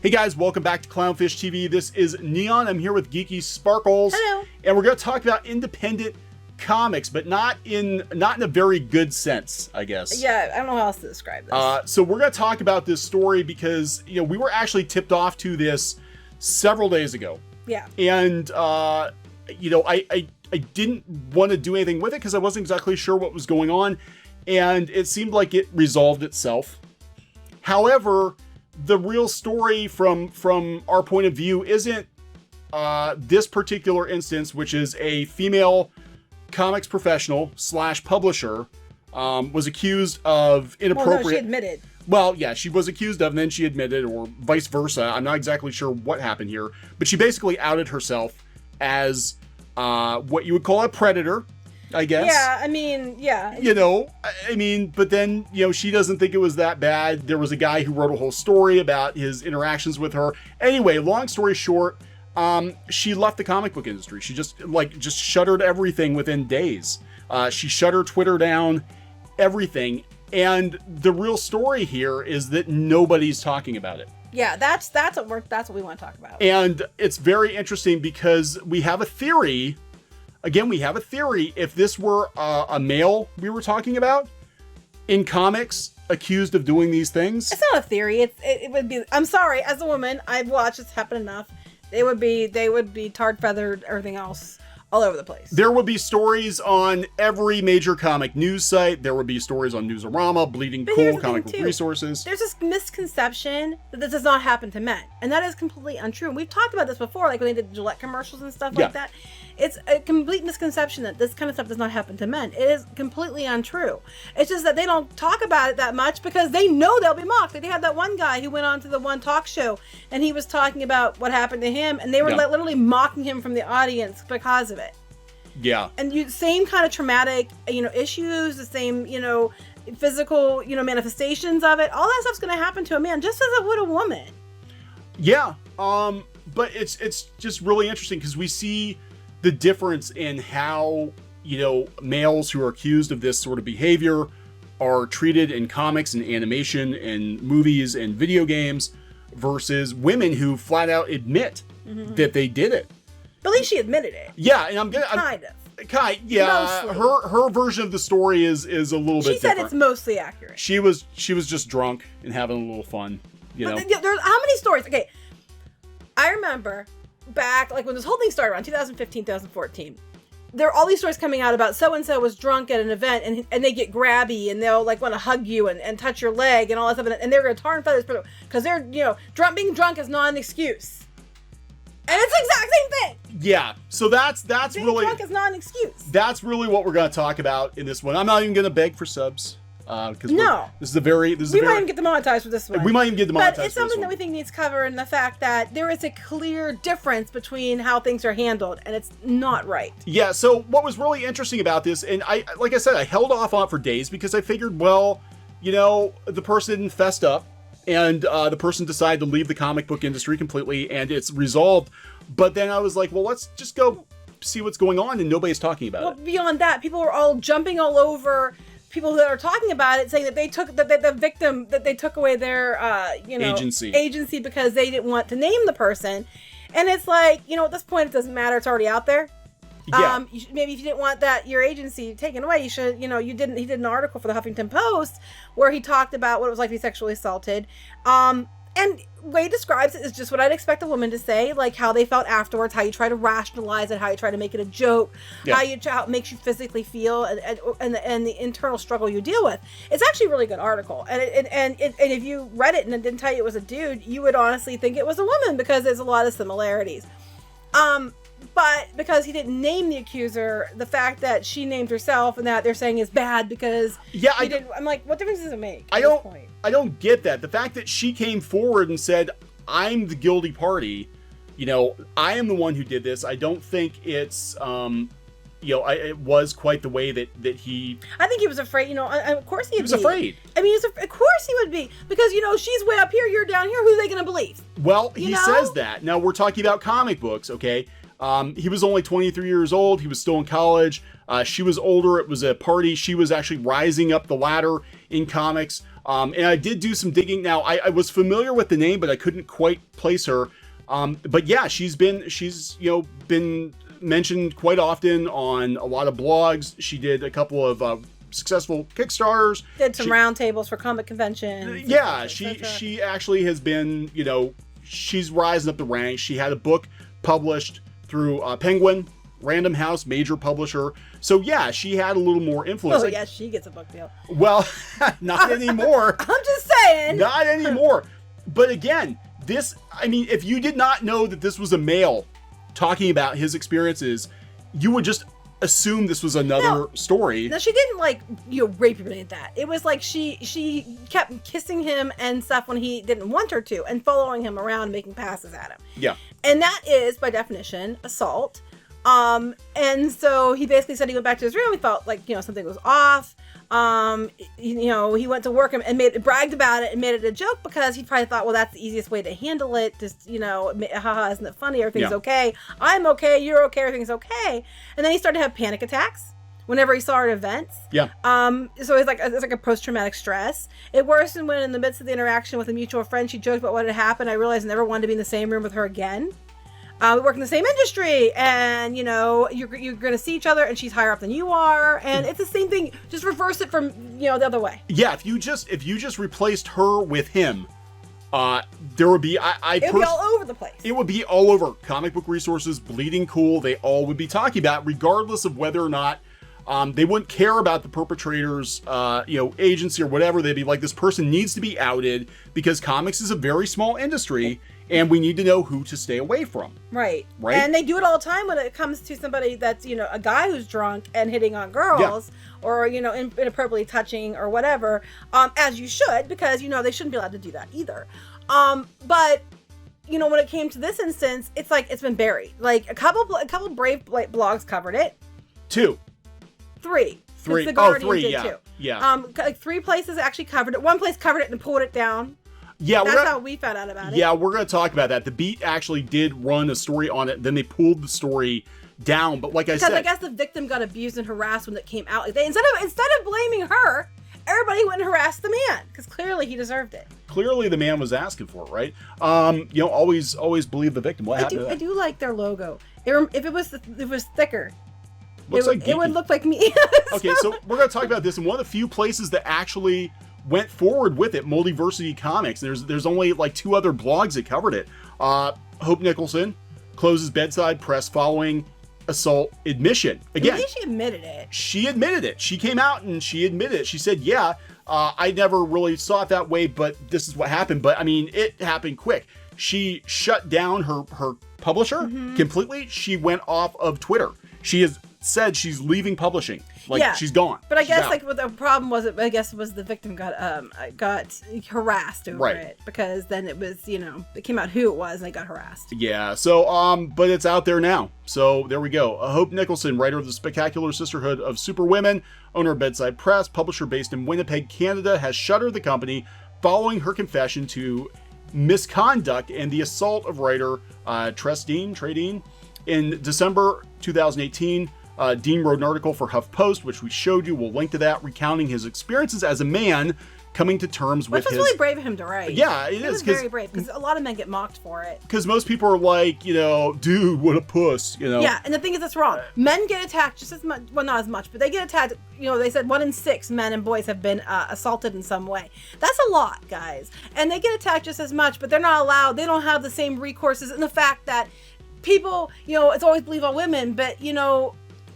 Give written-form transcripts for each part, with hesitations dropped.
Hey guys, welcome back to Clownfish TV. This is Kneon. I'm here with Geeky Sparkles. Hello. And we're going to talk about independent comics, but not in a very good sense, I guess. Yeah, I don't know how else to describe this. So we're going to talk about this story because, we were actually tipped off to this several days ago. Yeah. And, I didn't want to do anything with it because I wasn't exactly sure what was going on. And it seemed like it resolved itself. However, the real story from our point of view isn't this particular instance, which is a female comics professional / publisher was accused of inappropriate. Well, no, she admitted. Well, yeah, she was accused of, and then she admitted, or vice versa. I'm not exactly sure what happened here, but she basically outed herself as what you would call a predator, I guess. Yeah, I mean, yeah. But then, she doesn't think it was that bad. There was a guy who wrote a whole story about his interactions with her. Anyway, long story short, she left the comic book industry. She just shuttered everything within days. She shut her Twitter down, everything. And the real story here is that nobody's talking about it. Yeah, that's what we want to talk about. And it's very interesting because we have a theory. Again, we have a theory. If this were a male we were talking about in comics accused of doing these things. It's not a theory. It would be, I'm sorry, as a woman, I've watched this happen enough. They would be tarred, feathered, everything else all over the place. There would be stories on every major comic news site. There would be stories on Newsarama, Bleeding Cool, Comic Book Resources. There's this misconception that this does not happen to men. And that is completely untrue. And we've talked about this before, like when they did Gillette commercials and stuff like that. It's a complete misconception that this kind of stuff does not happen to men. It is completely untrue. It's just that they don't talk about it that much because they know they'll be mocked. Like they had that one guy who went on to the one talk show and he was talking about what happened to him and they were literally mocking him from the audience because of it. Yeah. And same kind of traumatic, issues, the same, physical, manifestations of it. All that stuff's going to happen to a man just as it would a woman. Yeah. But it's just really interesting because we see the difference in how, males who are accused of this sort of behavior are treated in comics and animation and movies and video games versus women who flat out admit that they did it. But at least she admitted it. Yeah, and Mostly. Her version of the story is a little bit different. She said it's mostly accurate. She was just drunk and having a little fun, There's how many stories? Okay, I remember back like when this whole thing started around 2015, 2014. There are all these stories coming out about so-and-so was drunk at an event and they get grabby and they'll like want to hug you and touch your leg and all that stuff and they're going to tar and feathers because they're, being drunk is not an excuse. And it's the exact same thing. Yeah. So that's being really drunk is not an excuse. That's really what we're going to talk about in this one. I'm not even going to beg for subs. Because we might even get demonetized for this one. We might even get demonetized. But it's something that we think needs cover in the fact that there is a clear difference between how things are handled, and it's not right. Yeah. So what was really interesting about this, and like I said, I held off on it for days because I figured, well, the person fessed up, and the person decided to leave the comic book industry completely, and it's resolved. But then I was like, well, let's just go see what's going on, and nobody's talking about it. Well, beyond that, people are all jumping all over people that are talking about it, saying that they took away their agency because they didn't want to name the person. And it's like, at this point it doesn't matter, it's already out there. Yeah. Maybe if you didn't want your agency taken away, you should, he did an article for the Huffington Post where he talked about what it was like to be sexually assaulted. And the way he describes it is just what I'd expect a woman to say, like how they felt afterwards, how you try to rationalize it, how you try to make it a joke, how it makes you physically feel, and the internal struggle you deal with. It's actually a really good article. And if you read it and it didn't tell you it was a dude, you would honestly think it was a woman because there's a lot of similarities. But because he didn't name the accuser, the fact that she named herself and that they're saying is bad because I'm like, what difference does it make? I don't get that. The fact that she came forward and said, I'm the guilty party, I am the one who did this. I don't think it's, it was quite the way that he... I think he was afraid, of course he was afraid. I mean, of course he would be. Because, she's way up here, you're down here, who are they going to believe? Well, he says that. Now, we're talking about comic books, okay? He was only 23 years old. He was still in college. She was older. It was a party. She was actually rising up the ladder in comics. And I did do some digging. Now, I was familiar with the name, but I couldn't quite place her. But yeah, she's been mentioned quite often on a lot of blogs. She did a couple of successful Kickstarters. Did some roundtables for comic conventions. Yeah, she actually has been, she's rising up the ranks. She had a book published through Penguin, Random House, major publisher. So yeah, she had a little more influence. Oh yeah, she gets a book deal. Well, not anymore. I'm just saying. Not anymore. But again, if you did not know that this was a male talking about his experiences, you would just assume this was another story. No, she didn't rape him like that. It was like she kept kissing him and stuff when he didn't want her to, and following him around, making passes at him. Yeah. And that is, by definition, assault. And so he basically said he went back to his room. He felt like, something was off. He went to work and bragged about it and made it a joke because he probably thought, well, that's the easiest way to handle it. Just, haha, isn't it funny? Everything's okay. I'm okay. You're okay. Everything's okay. And then he started to have panic attacks whenever he saw her at events. Yeah. So it's like a post-traumatic stress. It worsened when in the midst of the interaction with a mutual friend, she joked about what had happened. I realized I never wanted to be in the same room with her again. We work in the same industry, and you're going to see each other, and she's higher up than you are, and it's the same thing. Just reverse it from the other way. Yeah, if you just replaced her with him, there would be it would be all over the place. It would be all over. Comic Book Resources, Bleeding Cool, they all would be talking about, regardless of whether or not they wouldn't care about the perpetrator's agency or whatever. They'd be like, this person needs to be outed because comics is a very small industry. And we need to know who to stay away from. Right. And they do it all the time when it comes to somebody that's, a guy who's drunk and hitting on girls or, inappropriately touching or whatever, as you should, because, they shouldn't be allowed to do that either. But, when it came to this instance, it's like it's been buried. Like a couple brave blogs covered it. 2. 3. The Guardian did too. Yeah. 3 places actually covered it. 1 place covered it and pulled it down. Yeah, that's how we found out about it. Yeah, we're going to talk about that. The Beat actually did run a story on it. Then they pulled the story down. But like I said, because I guess the victim got abused and harassed when it came out. Instead of blaming her, everybody went and harassed the man because clearly he deserved it. Clearly the man was asking for it, right? Always believe the victim. What happened to that? I do like their logo. If it was thicker. It would look like me. Okay, so we're going to talk about this. And one of the few places that actually went forward with it, Multiversity Comics. There's only 2 other blogs that covered it. Hope Nicholson closes Bedside Press following assault admission. Again, I think she admitted it. She admitted it. She came out and she admitted it. She said, yeah, I never really saw it that way, but this is what happened. But I mean, it happened quick. She shut down her publisher completely. She went off of Twitter. She has said she's leaving publishing. She's gone. But I guess what the problem was, was the victim got harassed over it because then it was, it came out who it was and they got harassed. Yeah. So, but it's out there now. So there we go. Hope Nicholson, writer of the Spectacular Sisterhood of Superwomen, owner of Bedside Press, publisher based in Winnipeg, Canada, has shuttered the company following her confession to misconduct and the assault of writer Tress Dean in December 2018. Dean wrote an article for HuffPost, which we showed you. We'll link to that, recounting his experiences as a man coming to terms with his... Which was really brave of him to write. Yeah, it is. It was very brave, because a lot of men get mocked for it. Because most people are like, dude, what a puss, Yeah, and the thing is, that's wrong. Men get attacked just as much, well, not as much, but they get attacked, they said 1 in 6 men and boys have been assaulted in some way. That's a lot, guys. And they get attacked just as much, but they're not allowed, they don't have the same recourses, and the fact that people, it's always believe on women, but,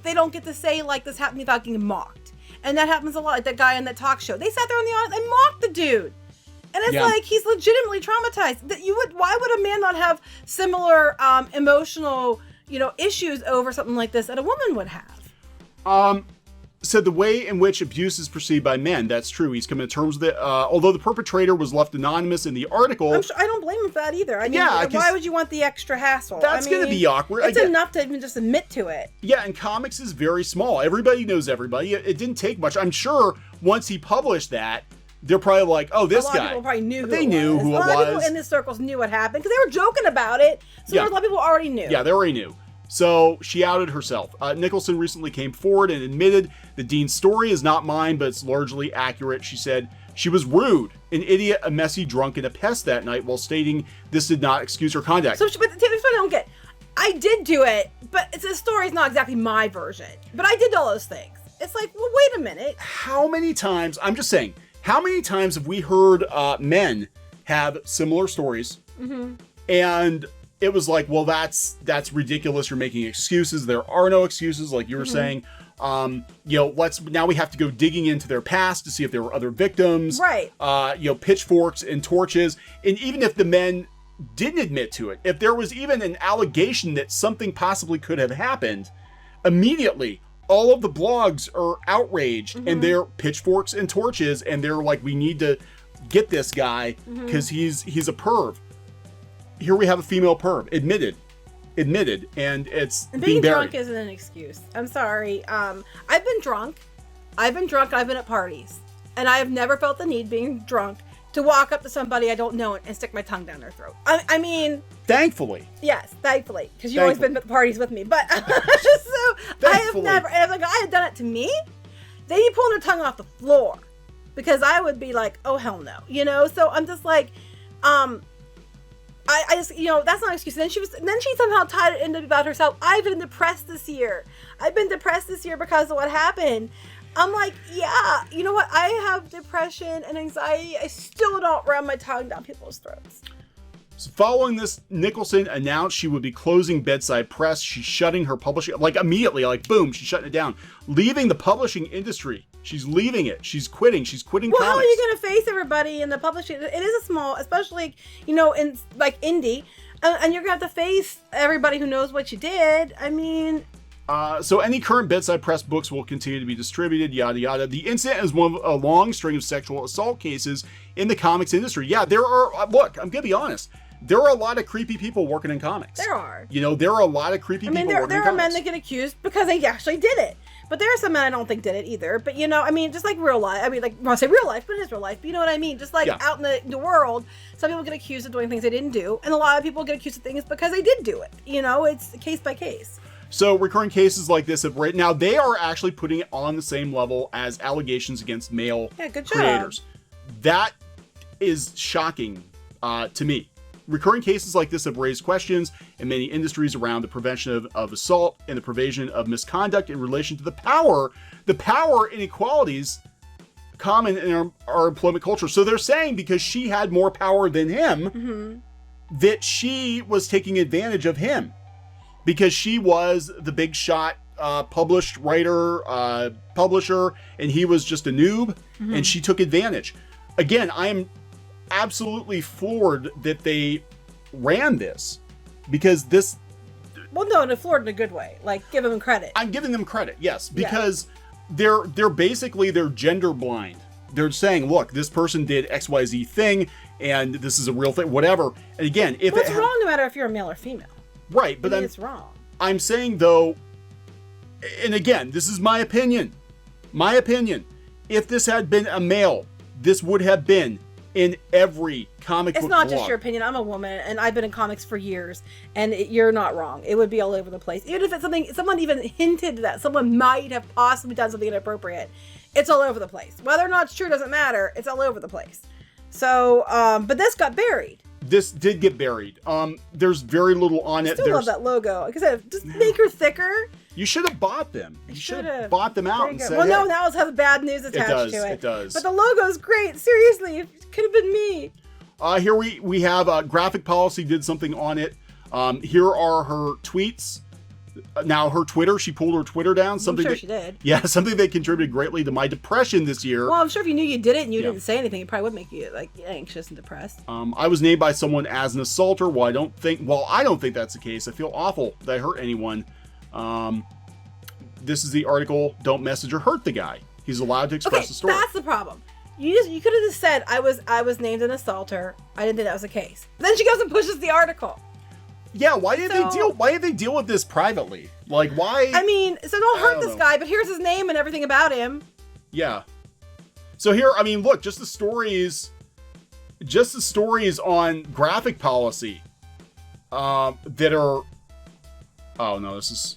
they don't get to say, this happened without getting mocked. And that happens a lot. Like that guy on that talk show. They sat there on the audience and mocked the dude. And it's like, he's legitimately traumatized. Why would a man not have similar emotional, issues over something like this that a woman would have? So the way in which abuse is perceived by men, that's true. He's coming to terms with it. Although the perpetrator was left anonymous in the article. I'm sure, I don't blame him for that either. Why would you want the extra hassle? That's going to be awkward. It's enough to even just admit to it. Yeah, and comics is very small. Everybody knows everybody. It didn't take much. I'm sure once he published that, they're probably like, oh, this guy. A lot of people probably knew who it was. A lot of people in the circles knew what happened because they were joking about it. So a lot of people already knew. Yeah, they already knew. So she outed herself. Nicholson recently came forward and admitted that Dean's story is not mine, but it's largely accurate. She said, She was rude, an idiot, a messy drunk, and a pest that night while stating this did not excuse her conduct. So, but here's what I don't get. I did do it, but the story's not exactly my version. But I did all those things. It's like, well, wait a minute. How many times, I'm just saying, how many times have we heard men have similar stories? Mm-hmm. And it was like, well, that's ridiculous. You're making excuses. There are no excuses, like you were saying. Now we have to go digging into their past to see if there were other victims. Right. Pitchforks and torches. And even if the men didn't admit to it, if there was even an allegation that something possibly could have happened, immediately all of the blogs are outraged and they're pitchforks and torches, and they're like, we need to get this guy because he's a perv. Here we have a female perv, admitted, and it's being buried. drunk isn't an excuse. I'm sorry. I've been drunk. I've been at parties, and I have never felt the need, being drunk, to walk up to somebody I don't know and stick my tongue down their throat. I mean, thankfully. Yes, thankfully, because you've always been at the parties with me. But so I have never. And if a guy had done it to me, they'd be pulling their tongue off the floor, because I would be like, oh hell no, So I'm just like, I just, that's not an excuse. And then she somehow tied it into about herself. I've been depressed this year. Because of what happened. I'm like, yeah, you know what? I have depression and anxiety. I still don't ram my tongue down people's throats. So following this, Nicholson announced she would be closing Bedside Press. She's shutting her publishing, like immediately, like boom, she's shutting it down. Leaving the publishing industry. She's leaving it. She's quitting. She's quitting comics. Well, how are you going to face everybody in the publishing? It is a small, especially, in like indie. And you're going to have to face everybody who knows what you did. I mean... So any current Bedside Press books will continue to be distributed, yada, yada. The incident is one of a long string of sexual assault cases in the comics industry. Yeah, there are, look, I'm going to be honest. There are a lot of creepy people working in comics. There are. There are a lot of creepy people working in comics. There are men that get accused because they actually did it. But there are some men I don't think did it either. But, just like real life. I mean, like, I say real life, but it is real life. But you know what I mean? Just like out in the world, some people get accused of doing things they didn't do. And a lot of people get accused of things because they did do it. It's case by case. So recurring cases like this have now they are actually putting it on the same level as allegations against male creators. That is shocking to me. Recurring cases like this have raised questions in many industries around the prevention of assault and the prevention of misconduct in relation to the power inequalities common in our employment culture. So they're saying because she had more power than him, that she was taking advantage of him. Because she was the big shot published writer, publisher, and he was just a noob, and she took advantage. Again, I am absolutely floored that they ran this, because this... Well, no, they're floored in a good way. Like, give them credit. I'm giving them credit, yes, because they're basically, they're gender blind. They're saying, look, this person did XYZ thing, and this is a real thing, whatever. And again, if it's wrong no matter if you're a male or female. Right, but it's wrong. I'm saying, though, and again, this is my opinion. My opinion. If this had been a male, this would have been in every comic book It's not blog. just your opinion. I'm a woman, and I've been in comics for years, and you're not wrong. It would be all over the place. Even if it's something, someone even hinted that someone might have possibly done something inappropriate, it's all over the place. Whether or not it's true doesn't matter. It's all over the place. So, but this got buried. This did get buried. There's very little on it. I still love that logo. Like I said, just make her thicker. You should have bought them. You should have bought them out and said, well, no, now it has bad news attached to it. It does. But the logo's great. Seriously, it could have been me. Here we have Graphic Policy did something on it. Here are her tweets. Now her Twitter, she pulled her Twitter down. I'm sure she did. Yeah, something that contributed greatly to my depression this year. Well, I'm sure if you knew you did it and you didn't say anything, it probably would make you like anxious and depressed. I was named by someone as an assaulter. Well, I don't think that's the case. I feel awful that I hurt anyone. This is the article. Don't message or hurt the guy. He's allowed to express the story. That's the problem. You could have just said I was named an assaulter. I didn't think that was the case. But then she goes and pushes the article. Yeah, why did they deal with this privately? Like, why? I mean, so don't hurt this guy, but here's his name and everything about him. Yeah. So here, I mean, look, just the stories on Graphic Policy that are... Oh, no, this is...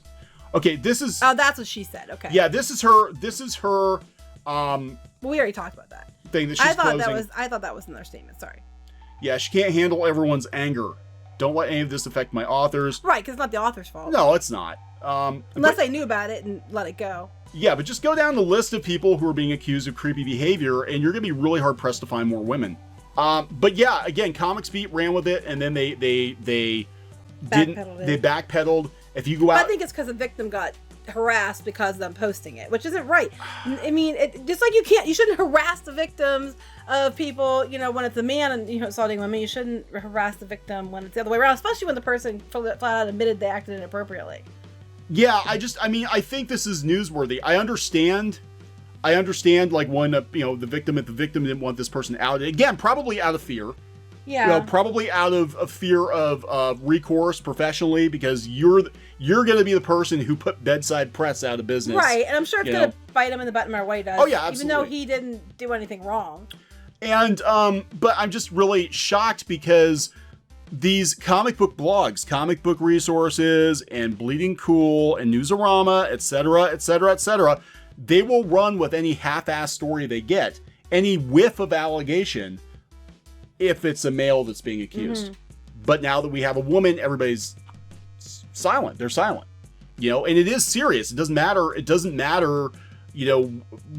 Okay, this is... Oh, that's what she said. Okay. Yeah, this is her... Well, we already talked about that. thing that she's closing. I thought that was another statement. Sorry. Yeah, she can't handle everyone's anger. Don't let any of this affect my authors. Right, because it's not the author's fault. No, it's not. Unless they knew about it and let it go. Yeah, but just go down the list of people who are being accused of creepy behavior, and you're going to be really hard pressed to find more women. But yeah, again, Comics Beat ran with it, and then they backpedaled. If you go out, I think it's because the victim got harassed because of them posting it, which isn't right. I mean, just like you shouldn't harass the victims of people, when it's a man and assaulting women. You shouldn't harass the victim when it's the other way around, especially when the person flat out admitted they acted inappropriately. Yeah, I think this is newsworthy. I understand like when the victim didn't want this person outed, again, probably out of fear. Yeah. Probably out of fear of recourse professionally, because you're going to be the person who put Bedside Press out of business. Right, and I'm sure it's going to bite him in the butt no matter what he does. Oh, yeah, absolutely. Even though he didn't do anything wrong. And, but I'm just really shocked because these comic book blogs, comic book resources, and Bleeding Cool, and Newsarama, etc., they will run with any half-assed story they get, any whiff of allegation, if it's a male that's being accused. Mm-hmm. But now that we have a woman, everybody's silent. They're silent. And it is serious. It doesn't matter,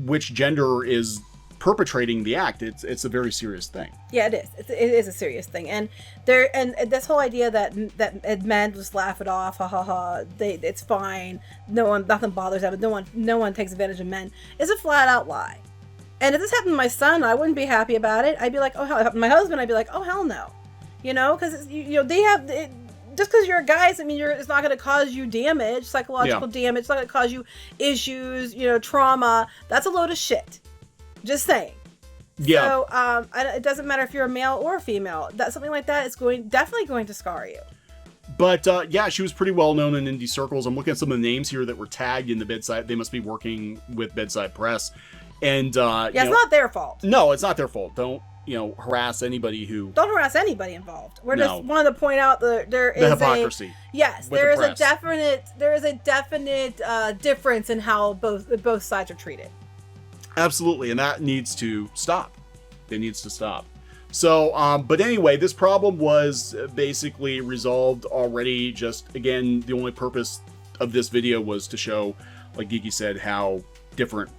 which gender is perpetrating the act. It's a very serious thing. Yeah, it is. It is a serious thing. And this whole idea that men just laugh it off, ha ha ha, it's fine. Nothing bothers them. No one takes advantage of men, is a flat out lie. And if this happened to my son, I wouldn't be happy about it. I'd be like, oh hell. My husband, I'd be like, oh hell no. Because they have just because you're a guy, I mean, it's not going to cause you damage, psychological damage. It's not going to cause you issues, trauma. That's a load of shit. Just saying. Yeah. So it doesn't matter if you're a male or a female. Something like that is definitely going to scar you. But yeah, she was pretty well known in indie circles. I'm looking at some of the names here that were tagged in the Bedside. They must be working with Bedside Press. And it's not their fault. No, it's not their fault. Don't harass anybody who. Don't harass anybody involved. We're just wanting to point out there is the hypocrisy. There is a definite difference in how both sides are treated. Absolutely, and that needs to stop. It needs to stop. So, but anyway, this problem was basically resolved already. Just again, the only purpose of this video was to show, like Geeky said, how different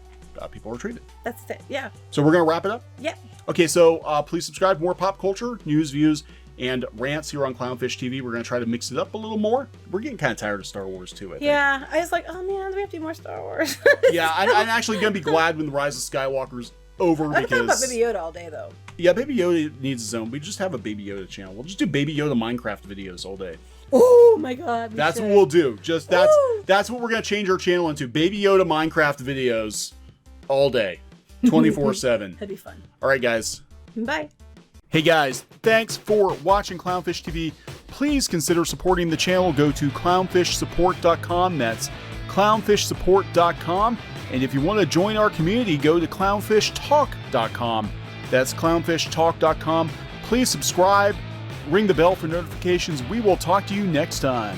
people are treated. That's it. Yeah. So we're gonna wrap it up. Yep. Okay, so please subscribe. More pop culture, news, views, and rants here on Clownfish TV. We're gonna try to mix it up a little more. We're getting kind of tired of Star Wars too. I think. Yeah, I was like, oh man, we have to do more Star Wars. Yeah, I'm actually gonna be glad when the Rise of Skywalker's over. I can talk about Baby Yoda all day though. Yeah, Baby Yoda needs his own. We just have a Baby Yoda channel. We'll just do Baby Yoda Minecraft videos all day. Oh my god. That's what we'll do. That's what we're gonna change our channel into. Baby Yoda Minecraft videos all day. 24/7. That'd be fun. All right, guys. Bye. Hey guys, thanks for watching Clownfish TV. Please consider supporting the channel. Go to clownfishsupport.com. That's clownfishsupport.com. And if you want to join our community, go to clownfishtalk.com. That's clownfishtalk.com. Please subscribe, ring the bell for notifications. We will talk to you next time.